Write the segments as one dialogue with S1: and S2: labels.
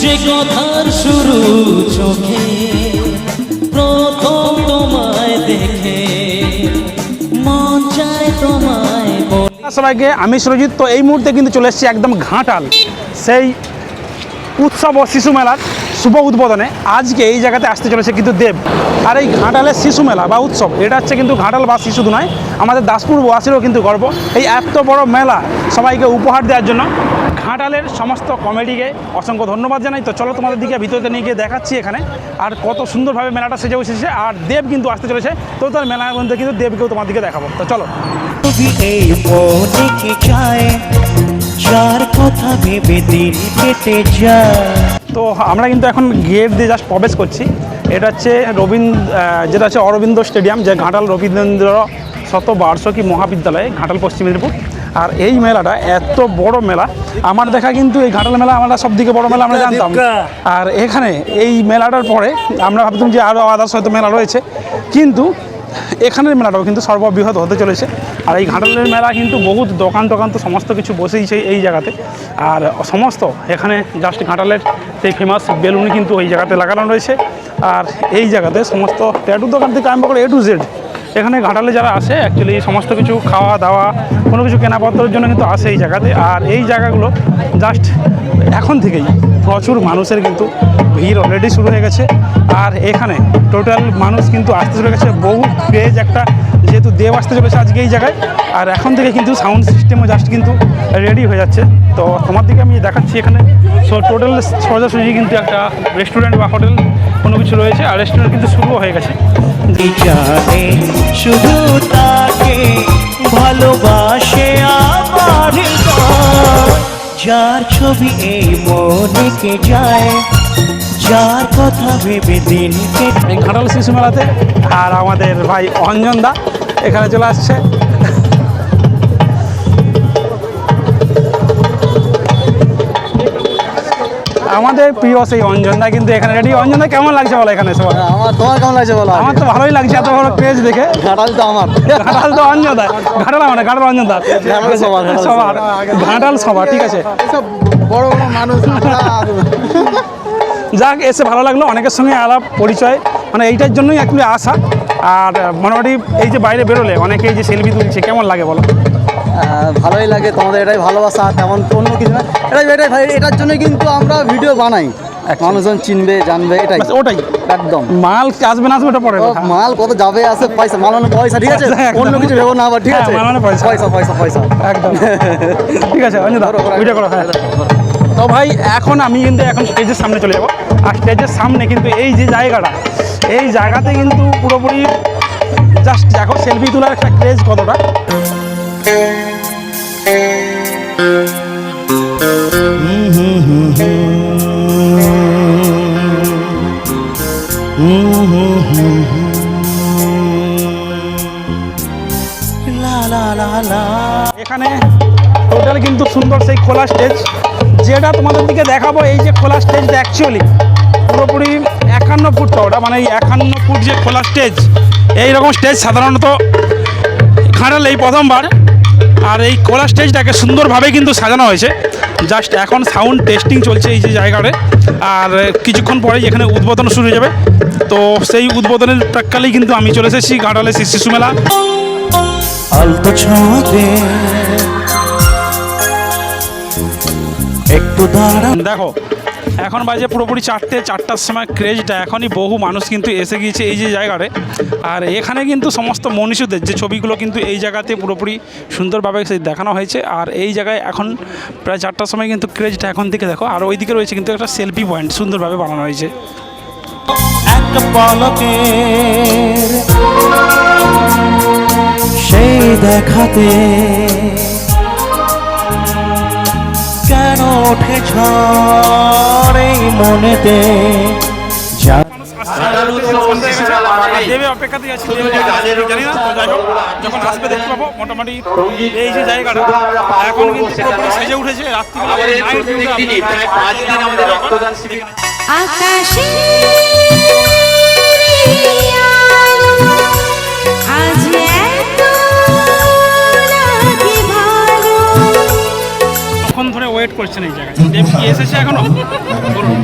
S1: যে কথার শুরু চোখে প্রথম তোমায় দেখে মন চায় তোমায় বলে।
S2: সবাইকে আমি সুরজিৎ। তো এই মুহূর্তে কিন্তু চলে এসেছি একদম ঘাটাল সেই উৎসব ও শিশু মেলার শুভ উদ্বোধনে। আজকে এই জায়গাতে আসতে চলেছে কিন্তু দেব। আর এই ঘাটালের শিশু মেলা বা উৎসব এটা হচ্ছে কিন্তু ঘাটাল বা শুধু নয়, আমাদের দাসপুরবাসীরও কিন্তু গর্ব। এই এত বড় মেলা সবাইকে উপহার দেওয়ার জন্য ঘাটালের সমস্ত কমিটিকে অসংখ্য ধন্যবাদ জানাই। তো চলো তোমাদের দিকে ভিতরে নিয়ে গিয়ে দেখাচ্ছি এখানে আর কত সুন্দরভাবে মেলাটা সেজে বসেছে। আর দেব কিন্তু আসতে চলেছে, তো তার মেলার মধ্যে কিন্তু দেবকেও তোমার দিকে দেখাবো। তো চলো। তো আমরা কিন্তু এখন গেট দিয়ে জাস্ট প্রবেশ করছি। এটা হচ্ছে যেটা হচ্ছে অরবিন্দ স্টেডিয়াম, যে ঘাটাল রবীন্দ্র শতবার্ষিকী মহাবিদ্যালয় ঘাটাল পশ্চিম মেদিনীপুর। আর এই মেলাটা এত বড় মেলা, আমার দেখা কিন্তু এই ঘাটাল মেলা আমরা সব থেকে বড় মেলা আমরা জানতাম। আর এখানে এই মেলাটার পরে আমরা ভাবতাম যে আরও আদার্স হয়তো মেলা রয়েছে, কিন্তু এখানের মেলাটাও কিন্তু সর্ববৃহৎ হতে চলেছে। আর এই ঘাটালের মেলা কিন্তু বহুত দোকান তো সমস্ত কিছু বসেইছে এই জায়গাতে। আর সমস্ত এখানে জাস্ট ঘাটালের সেই ফেমাস বেলুন কিন্তু এই জায়গাতে লাগানো রয়েছে। আর এই জায়গাতে সমস্ত ট্যাটু দোকান থেকে আরম্ভ করে A to Z এখানে ঘাটালে যারা আসে অ্যাকচুয়ালি সমস্ত কিছু খাওয়া দাওয়া কোনো কিছু কেনাপত্রের জন্য কিন্তু আসে এই জায়গাতে। আর এই জায়গাগুলো জাস্ট এখন থেকেই প্রচুর মানুষের কিন্তু ভিড় অলরেডি শুরু হয়ে গেছে। আর এখানে টোটাল মানুষ কিন্তু আসতে চলে গেছে, বহু ক্রেজ একটা, যেহেতু দেব আসতে চলেছে আজকে এই জায়গায়। আর এখন থেকে কিন্তু সাউন্ড সিস্টেমও জাস্ট কিন্তু রেডি হয়ে যাচ্ছে। তো তোমার দিকে আমি দেখাচ্ছি এখানে টোটাল সোজাসুজি কিন্তু একটা রেস্টুরেন্ট বা হোটেল কোনো কিছু রয়েছে। আর রেস্টুরেন্ট কিন্তু শুরুও হয়ে গেছে।
S3: শুধু তাকে ভালোবাসে আমার যার ছবি এই মনে কে যায়, যার কথা ভেবে দিন
S2: এই ঘাটাল শিশু মেলাতে। আর আমাদের ভাই অঞ্জন দা এখানে চলে আসছে। আমাদের প্রিয় সেই অঞ্জন দা কিন্তু এখানে রেডি। অঞ্জন দা কেমন লাগছে বলো এখানে সবাই?
S4: তোমার কেমন লাগছে বলো?
S2: আমার তো ভালোই লাগছে, এত বড় ক্রেজ দেখে।
S4: ঘাটাল তো আমার,
S2: ঘাটাল তো অঞ্জন দা, ঘাটাল মানে ঘাটাল অঞ্জন দা সবার ঘাটাল সবার, ঠিক আছে।
S4: বড় বড় মানুষ
S2: যাক, এসে ভালো লাগলো, অনেকের সঙ্গে আলাপ পরিচয়, মানে এইটার জন্যই একটু আসা। আর মোটামুটি এই যে বাইরে বেরোলে অনেকে এই যে সেলফি তুলছে, কেমন লাগে বলো?
S4: ভালোই লাগে, তোমাদের এটাই ভালোবাসা, তেমন অন্য কিছু না। এটাই ভাই, এটার জন্য কিন্তু আমরা ভিডিও বানাই, মানুষজন চিনবে জানবে, এটাই
S2: ওটাই
S4: একদম।
S2: মাল আসবে না আসবে ওটা পরে,
S4: মাল কত যাবে আসে, পয়সা, মাল মানে পয়সা, ঠিক আছে, অন্য কিছু ভেবো না আবার, ঠিক আছে,
S2: মাল মানে পয়সা
S4: পয়সা পয়সা পয়সা
S2: একদম ঠিক আছে। ভিডিও করো। হ্যাঁ তো ভাই এখন আমি কিন্তু এখন স্টেজের সামনে চলে যাবো। আর স্টেজের সামনে কিন্তু এই যে জায়গাটা, এই জায়গাতে কিন্তু পুরোপুরি জাস্ট দেখো সেলফি তোলার একটা ক্রেজ কতটা। এখানে টোটাল কিন্তু সুন্দর সেই খোলা স্টেজ, যেটা তোমাদের দিকে দেখাবো। এই যে খোলা স্টেজটা অ্যাকচুয়ালি পুরোপুরি 51 ফুট ওটা, মানে এই 51 ফুট যে খোলা স্টেজ, এইরকম স্টেজ সাধারণত ঘাটাল এই প্রথমবার। আর এই খোলা স্টেজটাকে সুন্দরভাবে কিন্তু সাজানো হয়েছে। জাস্ট এখন সাউন্ড টেস্টিং চলছে এই যে জায়গাটা। আর কিছুক্ষণ পরেই এখানে উদ্বোধন শুরু হয়ে যাবে। তো সেই উদ্বোধনের প্রাক্কালেই কিন্তু আমি চলে এসেছি ঘাটালে শিশু মেলা।
S3: আলতো ছোঁয়াতে একটু দাঁড়ান।
S2: দেখো এখন বাজে পুরোপুরি 4টার সময়। ক্রেজটা এখনই বহু মানুষ কিন্তু এসে গিয়েছে এই যে জায়গায়। আর এখানে কিন্তু সমস্ত মনীষীদের যে ছবিগুলো কিন্তু এই জায়গাতে পুরোপুরি সুন্দরভাবে সেই দেখানো হয়েছে। আর এই জায়গায় এখন প্রায় 4টার সময় কিন্তু ক্রেজটা এখন থেকে দেখো। আর ওইদিকে রয়েছে কিন্তু একটা সেলফি পয়েন্ট সুন্দরভাবে বানানো হয়েছে।
S3: একটা পলকের সেই দেখাতে কেন ওঠে ঝড় এই মনেতে।
S2: দেবে অপেক্ষাতেই আছি, জানি না তো, যাই হোক যখন আসবে দেখতে পাবো। মোটামুটি এই যে জায়গাটা এখন কিন্তু পুরোপুরি সেজে উঠেছে।
S5: আকাশে
S2: ধরে ওয়েট করছেন এই জায়গায়। দেব কি এসেছে এখনো? বলুন।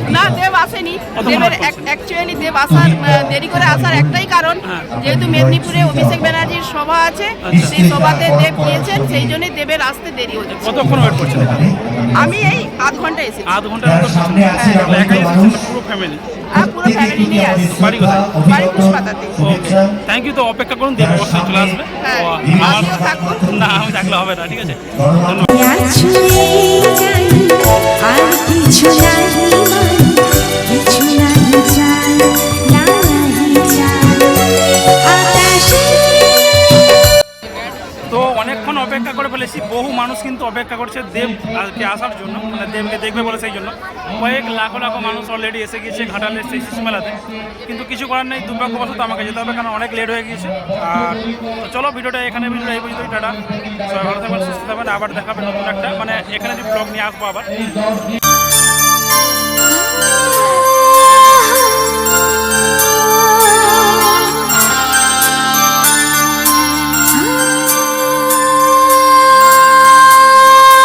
S5: আসেনি।
S2: কতক্ষণ
S5: দেবের
S2: wait করছেন?
S5: অ্যাকচুয়ালি দেব আসার দেরি করে আসার একটাই কারণ, যেহেতু মেদিনীপুরে অভিষেক ব্যানার্জির সভা আছে, সেই সভাতে দেব গিয়েছেন, সেই জন্যই দেবের আসতে দেরি হচ্ছে।
S2: কতক্ষণ ওয়েট করছেন এখানে?
S5: আমি এই আধ ঘন্টা এসেছি।
S2: আধ ঘন্টার মতো সামনে একাই এসেছেন না পুরো ফ্যামিলি?
S5: আর পুরো ফ্যামিলি নিয়ে আসছি।
S2: বাড়ি কোথায়?
S5: বাড়ি পুষ্পাতাতে।
S2: Okay thank you. তো অপেক্ষা করুন, দেব অবশ্যই চলে আসবে।
S5: হ্যাঁ,
S2: ও,
S5: আমিও থাকবো।
S2: না আমি থাকলে হবে না, ঠিক আছে ধন্যবাদ।
S6: আর কিছু নাহি মান, কিছু নাহি চাই, নাহি চাই আকাশে।
S2: তো অনেকক্ষণ অপেক্ষা করে ফেলেছি, বহু মানুষ কিন্তু অপেক্ষা করছে দেবকে আসার জন্য, মানে দেবকে দেখবে বলে সেই জন্য কয়েক লাখো লাখো মানুষ অলরেডি এসে গিয়েছে ঘাটালের সেই শিশু মেলাতে। কিন্তু কিছু করার নেই, দুর্ভাগ্যবশত আমাকে যেতে হবে, কারণ অনেক লেট হয়ে গিয়েছে। আর তো চলো ভিডিওটা এখানে এই পর্যন্তই, টাটা। সবাই ভালো থাকবেন, সুস্থ থাকবেন, আবার দেখাবেন নতুন একটা, মানে এখানে যে ব্লগ নিয়ে আসবো আবার।